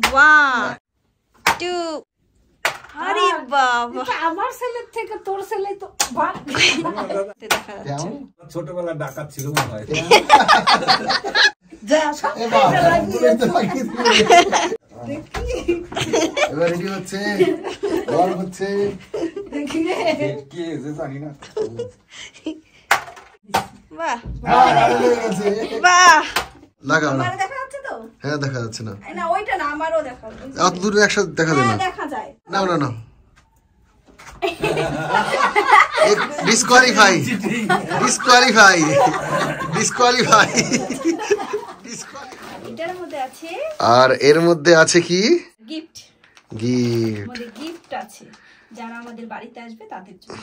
1 2 আরে বাবা আমার ছেলের থেকে তোর ছেলে তো দেখা যাচ্ছে ছোটবেলা ডাকাত ছিল মনে হয় যা এবার রেডি হচ্ছে বল হচ্ছে দেখি কি এসে জানি না বাহ বাহ বাহ লাগাও না দেখা যাচ্ছে তো হ্যাঁ দেখা যাচ্ছে না না ওইটা না আমারও দেখা এত দূরে একসাথে দেখা যায় না দেখা যায় না না না ডিসকোয়ালিফাই ডিসকোয়ালিফাই ডিসকোয়ালিফাই এটার মধ্যে আছে আর এর মধ্যে আছে কি গিফট গিফট আমাদের গিফট আছে যারা আমাদের বাড়িতে আসবে তাদের জন্য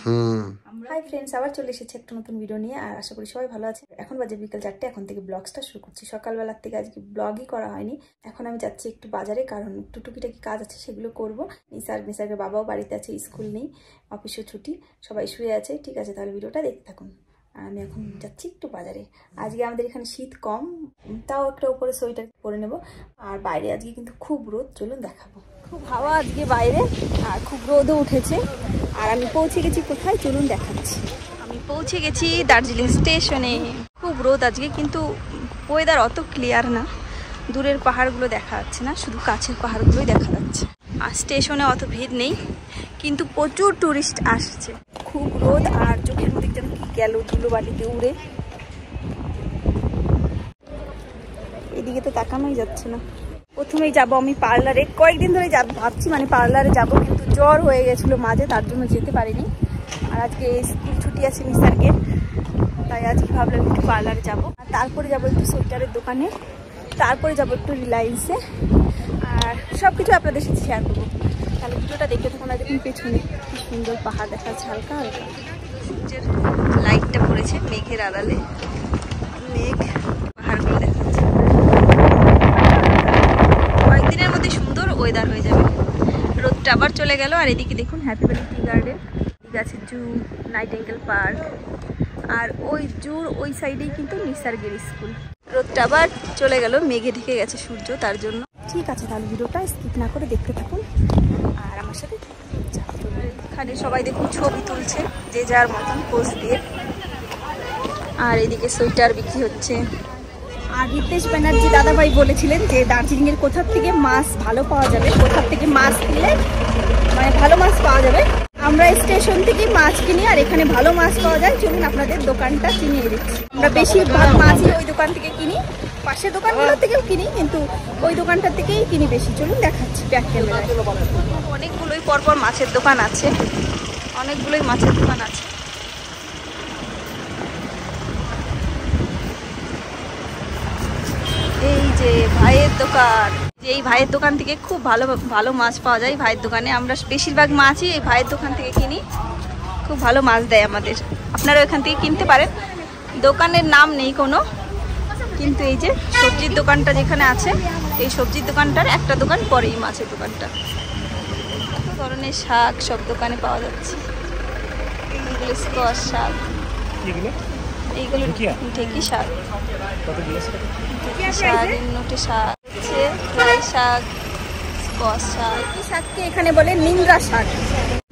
হাই ফ্রেন্ডস, আবার চলে এসেছি একটা নতুন ভিডিও নিয়ে। আর আশা করি সবাই ভালো আছে। এখন বাজে বিকেল 4টে, এখন থেকে ব্লগসটা শুরু করছি। সকালবেলার থেকে আজকে ব্লগই করা হয়নি। এখন আমি যাচ্ছি একটু বাজারে, কারণ একটু টুকিটাকি কাজ আছে, সেগুলো করবো। নিসার্গের বাবাও বাড়িতে আছে, স্কুল নেই, অফিসও ছুটি, সবাই শুয়ে আছে। ঠিক আছে, তাহলে ভিডিওটা দেখতে থাকুন। আর আমি এখন যাচ্ছি একটু বাজারে। আজকে আমাদের এখানে শীত কম, তাও একটা উপরে সোয়েটার পরে নেব। আর বাইরে আজকে কিন্তু খুব রোদ, চলুন দেখাবো। খুব হাওয়া আজকে বাইরে, আর খুব রোদও উঠেছে। আর আমি পৌঁছে গেছি কোথায়, চলুন দেখাচ্ছি। আমি পৌঁছে গেছি দার্জিলিং স্টেশনে। খুব রোদ আজকে, কিন্তু ওয়েদার অত ক্লিয়ার না, দূরের পাহাড়গুলো দেখা যাচ্ছে না, শুধু কাছের পাহাড়গুলোই দেখা যাচ্ছে। আর স্টেশনে অত ভিড় নেই, কিন্তু প্রচুর টুরিস্ট আসছে। খুব রোদ, আর চোখের মধ্যে যেন কি গেল ধুলো বালিতে উড়ে। এদিকে তো তাকানোই যাচ্ছে না। প্রথমেই যাব আমি পার্লারে, কয়েকদিন ধরে ভাবছি মানে পার্লারে যাব, কিন্তু জ্বর হয়ে গেছিলো মাঝে, তার জন্য যেতে পারিনি। আর আজকে স্কুল ছুটি আছে নিসার্গের, তাই আজকে ভাবলাম একটু পার্লারে যাব। আর তারপরে যাবো একটু সোয়েটারের দোকানে, তারপরে যাবো একটু রিলায়েন্সে, আর সব কিছু আপনাদের সাথে শেয়ার করবো। তাহলে ভিডিওটা দেখতে থাকুন। আর দেখুন পেছনে কি সুন্দর পাহাড় দেখা যাচ্ছে হালকা হালকা। সূর্যের লাইটটা পড়েছে মেঘের আড়ালে, মেঘ পাহাড়গুলো দেখা যাচ্ছে। কয়েকদিনের মধ্যে সুন্দর ওয়েদার হয়ে যাবে, রোদটা আবার চলে গেল। আর এদিকে দেখুন হ্যাপি ভ্যালি টি গার্ডেন, এদিকে আছে জু, নাইটিঙ্গেল পার্ক, আর ওই জুর ওই সাইডেই কিন্তু নিসার্গের স্কুল। রোদটা আবার চলে গেল, মেঘে ঢেকে গেছে সূর্য, তার জন্য। ঠিক আছে, তাহলে ভিডিওটা স্কিপ না করে দেখতে থাকুন আর আমার সাথে। এখানে সবাই দেখুন ছবি তুলছে, যে যার মতন পোজ দিয়ে। আর এদিকে সোয়েটার বিক্রি হচ্ছে। আর রিতেশ ব্যানার্জি দাদাভাই বলেছিলেন যে দার্জিলিংয়ের কোথা থেকে মাছ ভালো পাওয়া যাবে, কোথা থেকে মাছ কিনলে মানে ভালো মাছ পাওয়া যাবে। আমরা স্টেশন থেকে মাছ কিনি, আর এখানে ভালো মাছ পাওয়া যায়। চলুন আপনাদের দোকানটা চিনিয়ে দিচ্ছি। আমরা বেশিরভাগ মাছই ওই দোকান থেকে কিনি, পাশের দোকানগুলোর থেকেও কিনি, কিন্তু ওই দোকানটার থেকেই কিনি বেশি। চলুন দেখাচ্ছি ব্যাক ক্যামেরায়। অনেকগুলোই পরপর মাছের দোকান আছে, অনেকগুলোই মাছের দোকান আছে। এই যে ভাইয়ের দোকান, এই ভাইয়ের দোকান থেকে খুব ভালো ভালো মাছ পাওয়া যায়। ভাইয়ের দোকানে আমরা বেশিরভাগ মাছই এই ভাইয়ের দোকান থেকে কিনি, খুব ভালো মাছ দেয় আমাদের। আপনারা ওখান থেকে কিনতে পারেন, দোকানের নাম নেই কোনো, কিন্তু এই যে সবজির দোকানটা যেখানে আছে, এই সবজির দোকানটার একটা দোকান পরে এই মাছের দোকানটা। কত ধরনের শাক সব দোকানে পাওয়া যাচ্ছে। এইগুলো স্কোয়াশ শাক, এইগুলো ঢেকি শাক, শাক, নোটে শাক, ফ্রাই শাক, স্কোয়াশ শাক। এই শাককে এখানে বলে নিন্দ্রা শাক।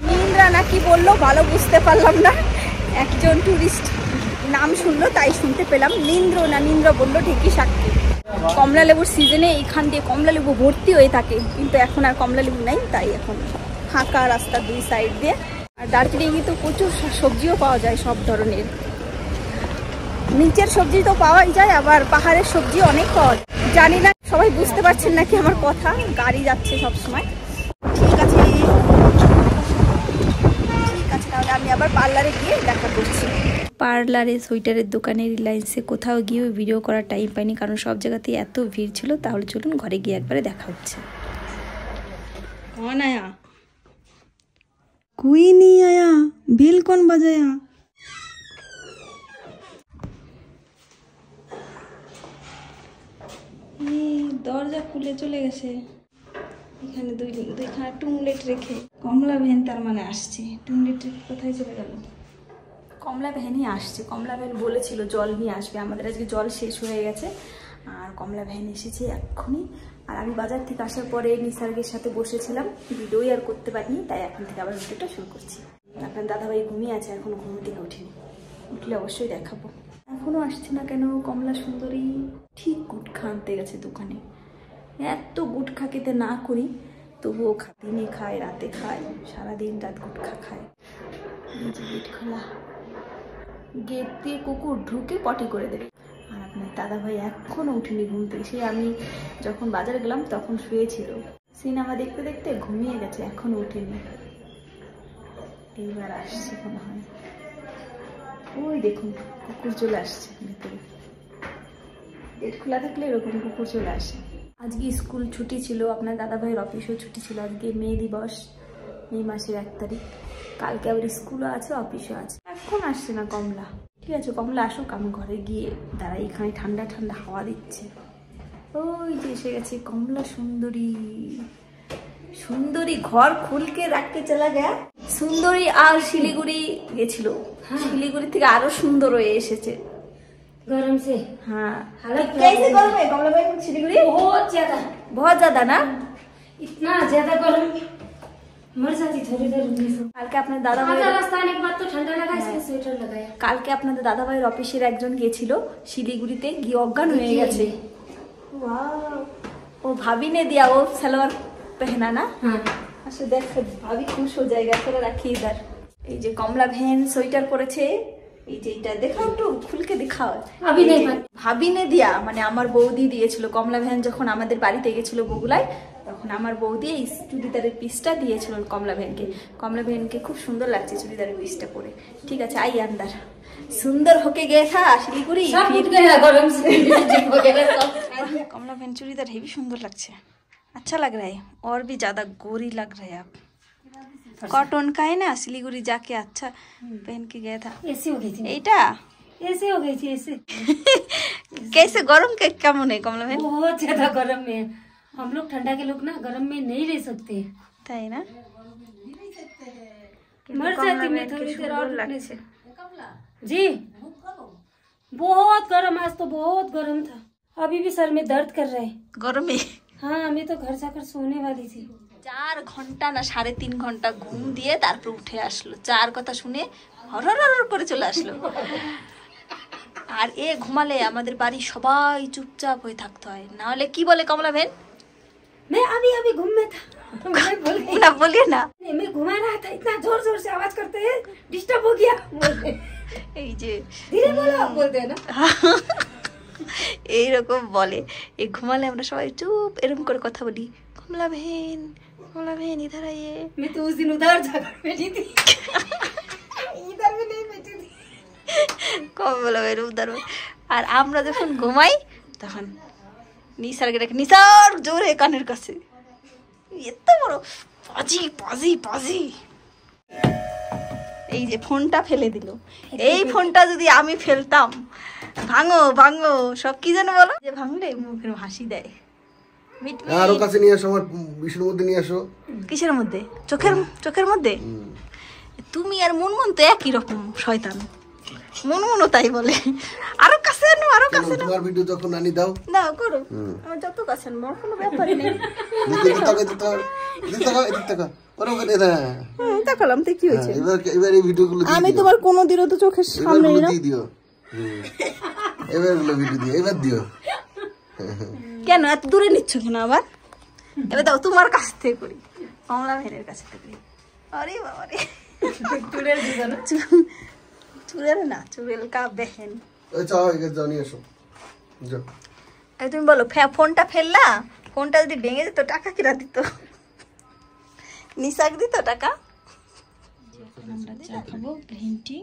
নিন্দ্রা না কি বললো ভালো বুঝতে পারলাম না, একজন টুরিস্ট নাম শুনলো তাই শুনতে পেলাম। নিন্দ্রা বললো ঢেকি শাককে। কমলা লেবুর সিজনে এখান দিয়ে কমলা লেবু ভর্তি হয়ে থাকে, কিন্তু এখন আর কমলা লেবু নেই, তাই এখন ফাঁকা রাস্তা দুই সাইড দিয়ে। আর দার্জিলিংয়ে তো প্রচুর সবজিও পাওয়া যায়, সব ধরনের। নিচের সবজি তো পাওয়াই যায়, আবার পাহাড়ের সবজি অনেক পাওয়া যায়। জানি না সবাই বুঝতে পারছেন নাকি আমার কথা, গাড়ি যাচ্ছে সব সময়। ঠিক আছে তাহলে আমি আবার পার্লারে গিয়ে দেখা করছি। পার্লারে, সোয়েটারের দোকানে, রিলায়েন্সে কোথাও গিয়েও ভিডিও করার টাইম পাইনি, কারণ সব জায়গাতেই এত ভিড় ছিল। তাহলে চলুন ঘরে গিয়ে একবারে দেখা হচ্ছে। कौन आया? कोई नहीं आया, बेल कौन बजाया? দরজা খুলে চলে গেছে। এখানে দুইখানা টুমলেট রেখে কমলা ভ্যান তার মানে আসছে। টুমলেট কোথায় চলে গেল? কমলা ভ্যানই আসছে। কমলা ভ্যান বলেছিল জল নিয়ে আসবে, আমাদের আজকে জল শেষ হয়ে গেছে। আর কমলা ভ্যান এসেছে এক্ষুনি। আর আমি বাজার থেকে আসার পরে নিসার্গের সাথে বসেছিলাম, ভিডিওই আর করতে পারিনি, তাই এখন থেকে আবার ভিডিওটা শুরু করছি। আপনার দাদাভাই ঘুমিয়ে আছে, এখনো ঘুম থেকে ওঠেনি, উঠলে অবশ্যই দেখাবো। এখনো আসছে না কেন কমলা সুন্দরী? ঠিক গুটখা আনতে গেছে দোকানে। এত গুটখা খেতে না করি, তবুও দিনে খায়, রাতে খায়, সারাদিন রাত গুটখা খায়। গেট খোলা, গেট দিয়ে কুকুর ঢুকে পটি করে দেবে। আর আপনার দাদাভাই এখনো উঠেনি ঘুম থেকে। সে আমি যখন বাজারে গেলাম তখন শুয়েছিল, সিনেমা দেখতে দেখতে ঘুমিয়ে গেছে, এখনো উঠেনি। এইবার আসছে মনে হয়, ওই দেখুন কুকুর চলে আসছে ভেতরে। গেট খোলা থাকলে এরকম কুকুর চলে আসে। আজকে স্কুল ছুটি ছিল, আপনার দাদাভাইয়ের অফিসও ছুটি ছিল। আজকে মে দিবস, মে মাসের 1 তারিখ। কালকে আবার স্কুলও আছে, অফিসও আছে। এখন আসছে না কমলা। ঠিক আছে, কমলা আসুক, আমি ঘরে গিয়ে দাঁড়াই, এখানে ঠান্ডা ঠান্ডা হাওয়া দিচ্ছে। ওই যে এসে গেছে কমলা সুন্দরী। সুন্দরী ঘর খুলকে রাখতে চলা গেয়া। সুন্দরী আর শিলিগুড়ি গেছিল, শিলিগুড়ি থেকে আরো সুন্দর হয়ে এসেছে गरम से। हाँ, हालत कैसे गरम है कमला भाई शिलीगुड़ी? बहुत ज्यादा ना, इतना ज्यादा गरम, मर जाती थोड़ी देर में। কালকে আপনার দাদা ভাই रास्ता आने के बाद तो ठंडा लगा, इसलिए स्वेटर लगाया। কালকে আপনাদের দাদা ভাইয়ের অফিসের একজন গিয়েছিল শিলিগুড়িতে, গিয়ে অজ্ঞান হয়ে গেছে। वो भाभी ने दिया, वो सलवार पहना ना। अच्छा देख, भाभी खुश हो जाएगा। चलो रखिए इधर। এই যে কমলা ভ্যান সোয়েটার পরেছে, এই যে এটা দেখাও, একটু খুলকে দেখাও। अभी नहीं, ভাবি নে দিয়া, মানে আমার বৌদি দিয়েছিল। কমলা ভ্যান যখন আমাদের বাড়িতে গেছিল বগুলায়, তখন আমার বৌদি এই চুড়িদারের পিসটা দিয়েছিল কমলা ভ্যানকে। কমলা ভ্যানকে খুব সুন্দর লাগছে চুড়িদারের পিসটা পরে। ঠিক আছে, আই अंदर। सुंदर होके गए था শিলিগুড়ি, सब उठ गया गरम से, जिप वगैरह सब। कमला भैन चूड़ीदार हेवी सुंदर लगছে, अच्छा लग रहा है, और भी ज्यादा गोरी लग रहा है आप। कॉटन का है ना, सिलीगुड़ी जाके अच्छा पहन के गया था। ऐसे हो गई थी, এইটা ऐसे हो गई थी, ऐसे। कैसे गरम के কেমন है कमला भैन? बहुत ज्यादा गरम में, हम लोग ठंडा के लोग ना गरम में नहीं रह सकते, তাই না? मर जाती मैं थोड़ी देर और रुकने লাগছে। से। जी बहुत गरम, आज तो बहुत गरम था। अभी भी सर में दर्द कर रहा है। গরমে हाँ, मैं तो घर जाकर सोने वाली थी। 4 ঘন্টা না 3.5 ঘন্টা ঘুম দিয়ে তারপর উঠে আসলো। 4 কথা শুনে হরহর করে চলে আসলো। আর এ ঘুমালে আমাদের বাড়ি সবাই চুপচাপ হয়ে থাকতে হয়, না হলে কি বলে কমলা ভ্যান? मैं अभी घूम में था, मैं बोल गई। না বলিয়ে না, मैं घुमा रहा था, इतना जोर जोर से आवाज करते हैं, डिस्टर्ब हो गया। এই যে धीरे बोलो, आप बोलते हैं ना। এইরকম বলে। এই ঘুমালে আমরা সবাই চুপ এরকম করে কথা বলি, কমলা ভ্যান ইধার আইয়ে। मैं तो उस दिन उधर जाकर बैठी थी, इधर भी नहीं बैठी थी। কমলা ভ্যান উধার। আর আমরা যখন ঘুমাই তখন নিসারকে ডাকে, নিসার জোরে কানের কাছে। এত বড় পাজি পাজি পাজি। এই যে ফোনটা ফেলে দিল। এই ফোনটা যদি আমি ফেলতাম, ভাঙো ভাঙো সব কি যেন বলো, যে ভাঙলে মুখের হাসি দেয়। আরো কাছে নিয়ে আসো, আমার বিষ্ণুর মধ্যে নিয়ে আসো। কিসের মধ্যে? চোখের মধ্যে? তুমি আর মুনমুন তো একই রকম শয়তান। মুনমুনও তাই বলে, আরো কাছে আনো, আরো কাছে আনো। তোমার ভিডিও যখন আনি দাও দাও করো, আমার যত কাছে আনো, আমার কোনো ব্যাপারই নেই। দেখালাম তো কি হয়েছে। এবার এই ভিডিওগুলো আমি তোমার কোনোদিনও তো চোখের সামনে দিও, এবার ভিডিও দিও, এবার দিও। কেন এত দূরে নিচ্ছ কেন আবার? এবার দাও, তোমার কাছ থেকে করি, কমলা ভ্যানের কাছ থেকে করি। আরে বাবা রে, চুড়েল না, চুড়েল কা বেহেন। যাও নিয়ে এসো, যাও। তুমি বলো, ফোনটা ফেললা, ফোনটা যদি ভেঙে যেত টাকা কিনা দিত? নিসাক দিত টাকা? আমরা চা খাবো, গ্রিন টি।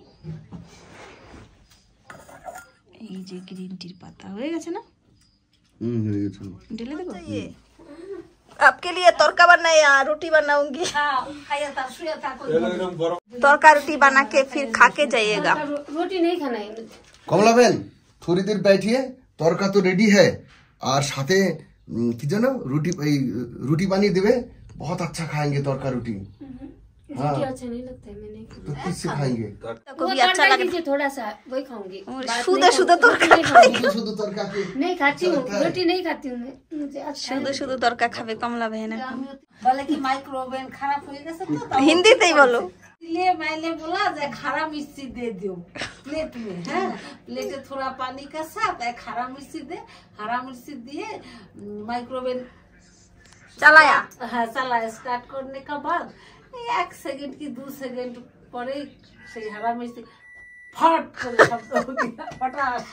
এই যে গ্রিন টির পাতা হয়ে গেছে না? হয়ে গেছে। ঢেলে দেবো। आपके लिए तड़का बनाया, रोटी बनाऊंगी। तड़का रोटी बना के फिर खा के जाइएगा। रोटी नहीं खाना है। কমলা বেন, थोड़ी देर बैठिए, तड़का तो रेडी है, और साथे কি জানো রুটি বানিয়ে দেবে, बहुत अच्छा खाएंगे तड़का रोटी। हाँ। रोटी अच्छा नहीं लगता है, मैं नहीं खाऊंगी। तो किससे खाएंगे? को भी वो अच्छा तड़का लगे दीजिए थोड़ा सा, वही खाऊंगी। और बात शुद्ध नहीं शुद्ध खाऊंगी, तड़का रोटी नहीं खाऊंगी। শুধু শুধু তরকা কে नहीं खाती हूँ, चलता है। रोटी नहीं खाती हूँ मैं, मुझे अच्छा শুধু শুধু তরকা খাবে কমলা बहन এখন বলে কি মাইক্রোওভেন খারাপ হয়ে গেছে তো তাও হিন্দিতেই বলো इसलिए मैंने बोला जे खारा मिर्ची दे दो प्लेट में है प्लेट में थोड़ा पानी का साथ एक हरा मिर्ची दे हरा मिर्ची दिए माइक्रोवेव চালায়া हाँ चला स्टार्ट करने का बाद 1 सेकंड की 2 सेकंड परे से हरा मिर्ची फट करे शब्द हो गया फटास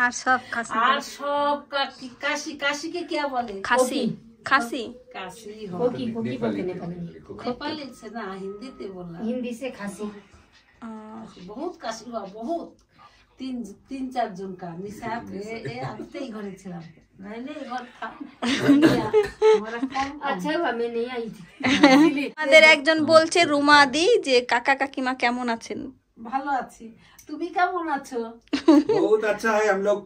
আর সব খাসি और सब का काशी काशी के क्या बोले খাসি খাসি काशी हो होगी होगी बोलते नेपाली में। नेपाली से ना हिंदी ते बोला हिंदी से खासी। बहुत काशी हुआ बहुत तीन चार जन का निशा ए आते ही घरे ছিলাম नहीं घर था हमारा कम अच्छा हुआ मैं नहीं आई थी। আমাদের একজন বলছে রুমাদি যে কাকা কাকিমা কেমন আছেন ভালো আছি তুমি কেমন আছো बहुत अच्छा है हम लोग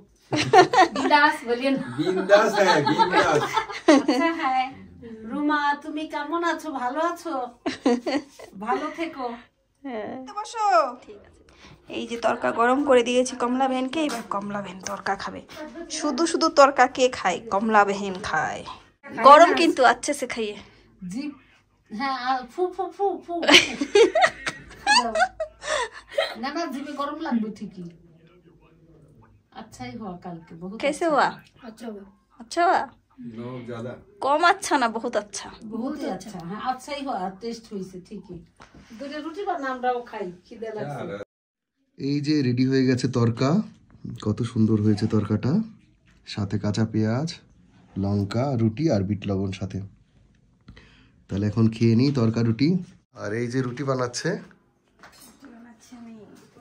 बिंदास बोलिए ना। बिंदास है बिंदास আচ্ছা হ্যাঁ রুমা তুমি কেমন আছো ভালো আছো ভালো থেকো বসো ঠিক আছে এই যে তরকা গরম করে দিয়েছি কমলা বেহেনকে এবার কমলা বেহেন তরকা খাবে শুধু শুধু তরকা কে খায় কমলা বেহেন খায় গরম কিন্তু আচ্ছা সে খাইয়ে জি হ্যাঁ ফু ফু ফু ফু না না জিভে গরম লাগবে ঠিকই अच्छा ही हुआ कल के बहुत कैसे हुआ अच्छा हुआ। अच्छा हुआ बहुत ज्यादा कम अच्छा ना बहुत अच्छा बहुत ही अच्छा हाँ अच्छा ही हुआ टेस्ट हुई से ठीक है দুটো রুটি বানা আমরাও খাই খিদে লাগছে এই যে রেডি হয়ে গেছে তরকা কত সুন্দর হয়েছে তরকাটা সাথে কাঁচা পেঁয়াজ লঙ্কা রুটি আর বিট লবণ সাথে তাহলে এখন খেয়ে নিই তরকা রুটি আর এই যে রুটি বানাচ্ছে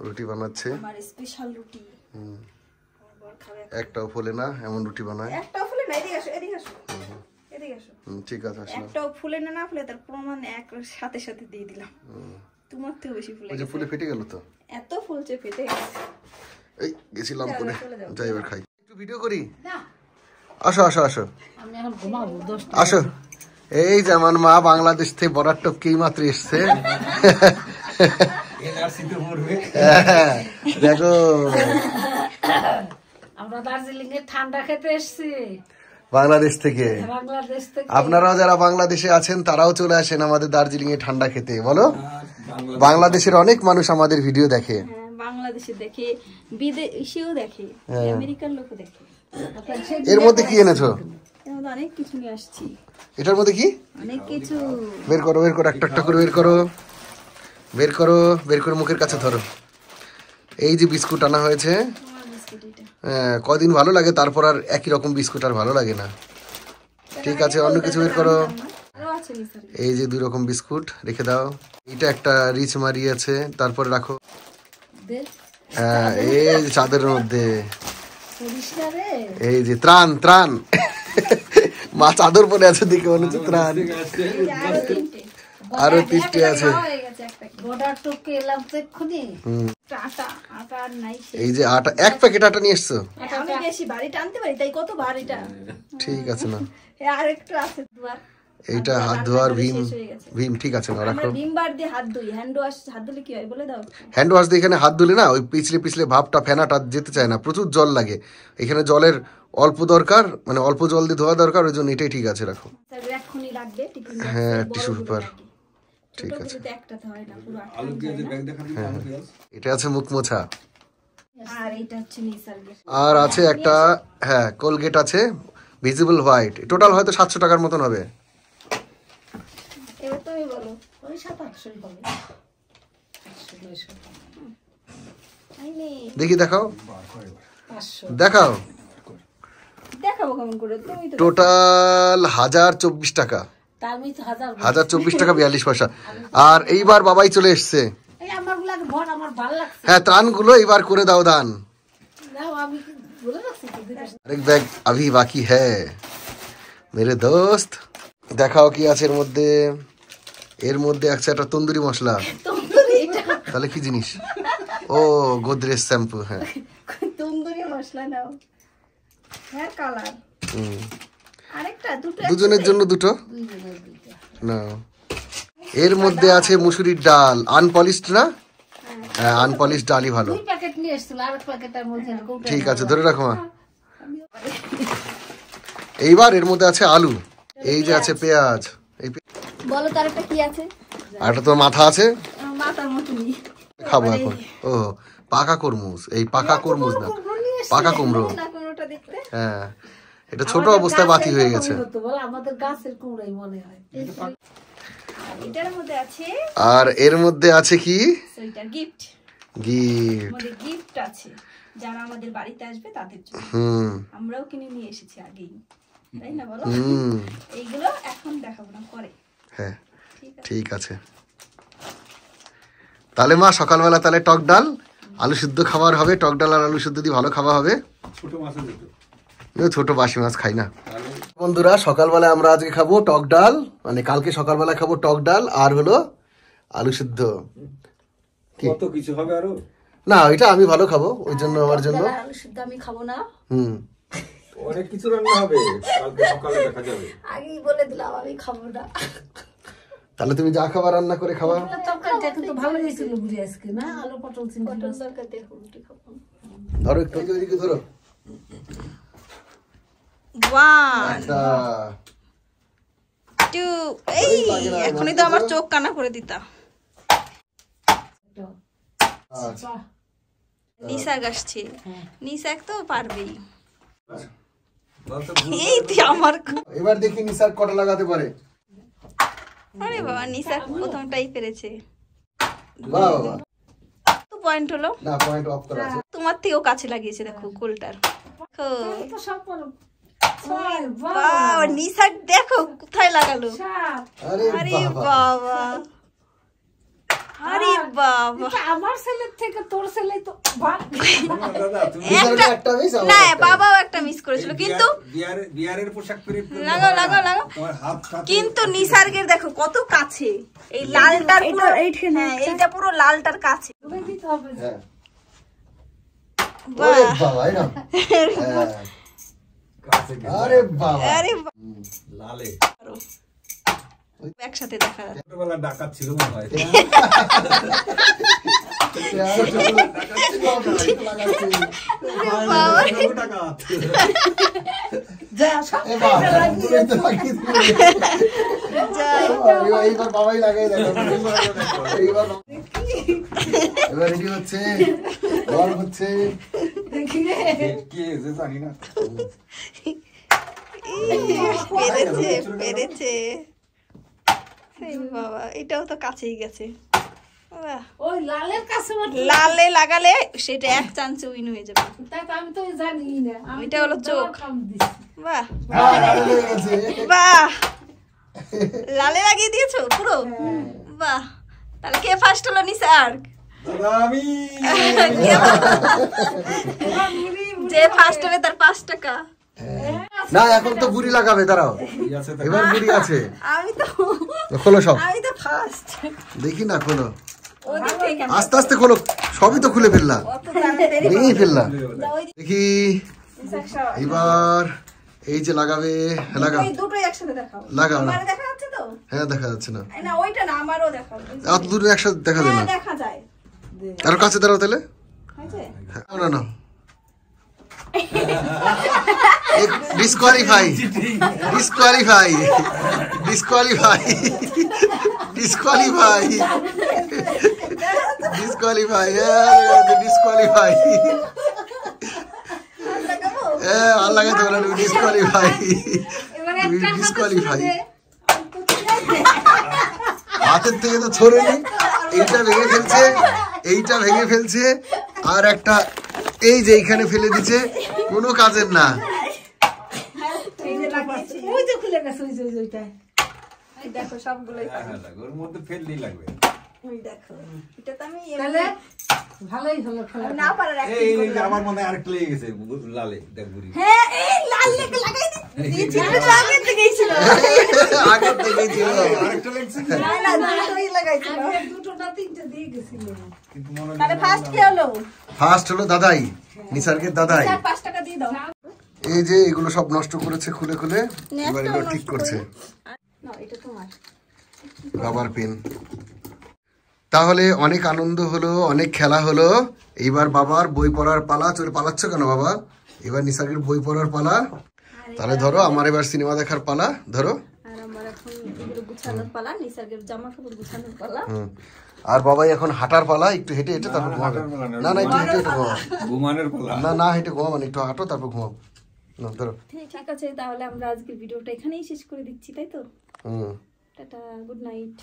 রুটি বানাচ্ছে আমার স্পেশাল রুটি একটাও ফোলে না এমন রুটি বানায় একটাও ফুলে না এদিকে আসো এদিকে আসো এদিকে আসো ঠিক আছে আসলে একটাও ফুলে না না ফুলে তার প্রমাণ এক সাথে সাথে দিয়ে দিলাম তোমার থেকে বেশি ফুলে ওই যে ফুলে ফেটে গেল তো এত ফুলছে ফেটে গেছে এই গেছিলাম করে যাই এবার খাই একটু ভিডিও করি আসো আসো আসো আমি এখন ঘুমাবো 10টা আসো এই যে আমার মা বাংলাদেশ থেকে বর্ডার টপকেই মাত্র এসছে एनआरसी तो मरবে দেখো আমরা দার্জিলিং এ ঠান্ডা খেতে এসেছি বাংলাদেশ থেকে বাংলাদেশ থেকে আপনারাও যারা বাংলাদেশে আছেন তারাও চলে আসেন আমাদের দার্জিলিং এ ঠান্ডা খেতে বলো বাংলাদেশের অনেক মানুষ আমাদের ভিডিও দেখে বাংলাদেশে দেখে বিদেশেও দেখে আমেরিকার লোকও দেখে এর মধ্যে কি এনেছো এর মধ্যে অনেক কিছু নিয়ে আসছি এটার মধ্যে কি অনেক কিছু বের করো একটা একটা করে বের করো মুখের কাছে ধরো এই যে বিস্কুট আনা হয়েছে কদিন ভালো লাগে তারপর আর একই রকম বিস্কুট আর ভালো লাগে না ঠিক আছে অন্য কিছু বের করো আরো আছে নিসার এই যে 2 রকম বিস্কুট রেখে দাও এটা একটা রিচ মারি আছে তারপর রাখো হ্যাঁ এই যে চাদরের মধ্যে এই যে ত্রাণ মা চাদর পরে আছে দেখে মনে হচ্ছে ত্রাণ আরো 3টে আছে বর্ডার টপকে এলাম তো এক্ষুনি আটা আর নাই এই যে আটা 1 প্যাকেট আটা নিয়ে এসছো আমি বেশি ভারী টানতে পারি তাই কত ভারীটা ঠিক আছে না আর একটু আছে দুয়ার এইটা হাত ধোয়ার ভীম ঠিক আছে না রাখো ভীম বার দিয়ে হাত ধুই হ্যান্ড ওয়াশ হাত ধুলে কি হয় বলে দাও হ্যান্ড ওয়াশ দিয়ে এখানে হাত ধুলে না ওই পিছলে ভাবটা ফেনাটা যেতে চায় না প্রচুর জল লাগে এখানে জলের অল্প দরকার মানে অল্প জল দিয়ে ধোয়া দরকার ওই জন্য এটাই ঠিক আছে রাখো এক্ষুনি লাগবে টিফিন হ্যাঁ টিস্যু পেপার ঠিক আছে একটা তো হয় না পুরো আলু দিয়ে যে ব্যাগ দেখাবি আলু পেঁয়াজ এটা আছে মুখ মোছা আর এটা হচ্ছে নিসার্গের আর আছে একটা হ্যাঁ কোলগেট আছে ভিজিবল হোয়াইট টোটাল হয়তো 700 টাকার মতন হবে এবার তুমি বলো ওই 700 হবে দেখি দেখাও 500 দেখাও দেখাবো কেমন করে তুমি তো টোটাল 1024 টাকা তা আমি তো 1024 টাকা 42 পয়সা আর এইবার বাবাই চলে এসছে এই আমার গুলা ঘর আমার ভালো লাগছে হ্যাঁ ত্রাণগুলো এইবার করে দাও দান নাও আমি বলে রাখছি তো আরেক ব্যাগ अभी बाकी है मेरे दोस्त দেখাও কি আছে এর মধ্যে আছে একটা তন্দুরি মশলা তাহলে কি জিনিস ও গোদরেজ শ্যাম্পু হ্যাঁ তন্দুরি মশলা নাও হেয়ার কালার আরেকটা দুটো দুজনের জন্য দুটো না এর মধ্যে আছে মুসুরির ডাল, আনপলিশড না? হ্যাঁ, আনপলিশড ডালই ভালো। 2 প্যাকেট নিয়ে এসেছিল, আর এক প্যাকেটের মধ্যে ঠিক আছে, ধরে রাখো মা। এইবার এর মধ্যে আছে আলু, এই যে আছে পেঁয়াজ, এই বলো তার একটা কি আছে? আর তো মাথা আছে, মাথার মতনই খাবো এখন। ও পাকা কর্মুজ, এই পাকা কর্মুজ না, পাকা কুমড়ো। কুমড়োটা দেখতে হ্যাঁ, এটা ছোট অবস্থায় বাতি হয়ে গেছে। আমাদের গাছের কুমড়াই মনে হয়। এটার মধ্যে আছে, আর এর মধ্যে আছে কি? Sweater gift. গিফট। আমাদের গিফট আছে যারা আমাদের বাড়িতে আসবে তাদের জন্য। আমরাও কিনে নিয়ে এসেছি আগেই, তাই না বলো? এইগুলো এখন দেখাবো না, পরে। হ্যাঁ ঠিক আছে। তাহলে মা সকালবেলা তাহলে টক ডাল আলু সিদ্ধ খাবার হবে, টক ডাল আর আলু সিদ্ধ দিয়ে ভালো খাওয়া হবে। ছোট মাছের দুটো, ছোট বাসি মাছ খাই না। বন্ধুরা সকালবেলায় আমরা আজকে খাবো টক ডাল, মানে কালকে সকালবেলা খাবো টক ডাল আর হলো আলু সিদ্ধ। কত কিছু হবে আরো না, এটা আমি ভালো খাবো, ওই জন্য আমার জন্য। আলু সিদ্ধ আমি খাবো না, অনেক কিছু রান্না হবে, কালকে সকালে দেখা যাবে। আগেই বলে দিলাম আমি খাবো না। তাহলে তুমি যা খাবার রান্না করে খাওয়া। তরকারিটা কিন্তু ভালো হয়েছিল বুঝি আজকে, না? আলু পটল চিংড়ি মাছ। ধরো একটু ওইদিকে ধরো। এই এখনই তো আমার চোখ কানা করে দিতা। নিশাক আসছে, নিশাক তো পারবেই। এই তুই আমার, এবার দেখি নিশাক কটা লাগাতে পারে। আরে বাবা, নিশাক প্রথমটাই পেরেছে। বাহ বাহ, তো পয়েন্ট হলো না, পয়েন্ট অফ করা আছে। তোমার থেকেও কাছে লাগিয়েছে, দেখো কোলটার। তো সব বলো। বাহ, নিশাক দেখো কোথায় লাগালো। আরে আরে বাবা, আরে বাবা, আমার ছেলের থেকে তোর ছেলে তো একটা মিস না, বাবাও একটা মিস করেছিল, কিন্তু বিয়ারের পোশাক পরে লাগাও লাগাও লাগাও, কিন্তু নিসার্গের দেখো কত কাছে। এই লালটার পুরো, হ্যাঁ এইটা পুরো লালটার কাছে। হ্যাঁ, বাহ, ওরে বাবা, এই নাও। আরে বাবা, আরে লালে একসাথে দেখা যাচ্ছে। ছোটবেলা ডাকাত ছিল মনে হয়। ডাকাত এইবার বাবাই লাগাই দেখো। এবার রেডি হচ্ছে, গরম হচ্ছে। কে এসে জানি না। পেরেছে পেরেছে। বাবা, এটাও তো কাছেই গেছে। ওই লালের কাছে লালে লাগালে সেটা এক চান্সে উইন হয়ে যাবে। আমি তো জানি না, ওইটা হলো চোখ। বাহ গেছে। বাহ, লালে লাগিয়ে দিয়েছো পুরো। বাহ, তাহলে কে ফার্স্ট হলো? নিসার্গ। আমি যে ফার্স্ট হবে তার 5 টাকা। না, এখন তো বুড়ি লাগাবে, দাঁড়াও, এবার বুড়ি আছে। আমি তো খোলো সব, আমি তো ফার্স্ট। দেখি না, খোলো ওদিক থেকে কেন? আস্তে আস্তে খোলো, সবই তো খুলে ফেললাম, অত তাড়াতাড়ি ভেঙেই ফেললাম। দাও, ওই দেখি নিসার্গ সব। এবার এই যে লাগাবে, লাগাও এই দুটোই একসাথে দেখাও। লাগাও না। আমারে দেখা যাচ্ছে তো? হ্যাঁ, দেখা যাচ্ছে না, না ওইটা না, আমারও দেখাও। এত দূরে একসাথে দেখা যায় না। হ্যাঁ, দেখা যায়। আর কাছে দাঁড়াও তাহলে। হয়েছে? হ্যাঁ, না না, disqualify disqualify disqualify disqualify disqualify disqualify. ভাল লাগে তো, ডিসকোয়ালিফাই ডিসকোয়ালিফাই। হাতের থেকে তো ছড়েনি, এইটা ভেঙে ফেলছে, এইটা ভেঙে ফেলছে, আর একটা এই যে এইখানে ফেলে দিচ্ছে, কোনো কাজের না। ওই যে খুলে গেছে, ওই যে ওইটা। এই দেখো সবগুলোই ওর মধ্যে ফেললেই লাগবে। ওই দেখো, এটা তো আমি তাহলে ভালোই হলো খেলা। না পারার এই অ্যাক্টিং করলাম। আমার মনে হয় আরেকটা লেগে গেছে লালে, দেখ বুড়ি। হ্যাঁ, এই লাল লেগে লাগাই দিয়েছি, এটা আগে থেকেই ছিল। আগে থেকেই ছিল। আরেকটা লেগেছে না না, দুটোই লাগাইছিল। আগে দুটো না তিনটে দিয়ে গেছিল। কিন্তু মনে তাহলে ফার্স্ট কে হলো? ফার্স্ট হলো দাদাই, নিসার্গের দাদাই। স্যার 5 টাকা দিয়ে দাও। এই যে এগুলো সব নষ্ট করেছে খুলে খুলে, এবার এগুলো ঠিক করছে। না, এটা তোমার। Rubber pen. তাহলে অনেক আনন্দ হলো, অনেক খেলা হলো। এইবার বাবার বই পড়ার পালা। চলে পালাচ্ছ কেন বাবা? এবার নিসার্গের বই পড়ার পালা। তাহলে ধরো আমার এবার সিনেমা দেখার পালা। ধরো। আর আমার এখন এগুলো গুছানোর পালা, নিসার্গের জামা কাপড় গুছানোর পালা। আর বাবাই এখন হাঁটার পালা, একটু হেঁটে হেঁটে তারপর ঘুমাবে। না না একটু হেঁটে হেঁটে ঘুমাবো। ঘুমানোর পালা। না না হেঁটে ঘুমাবো না, একটু হাঁটো তারপর ঘুমাবো। না ধরো। ঠিক আছে, তাহলে আমরা আজকের ভিডিওটা এখানেই শেষ করে দিচ্ছি, তাই তো? হুম। টাটা, গুড নাইট।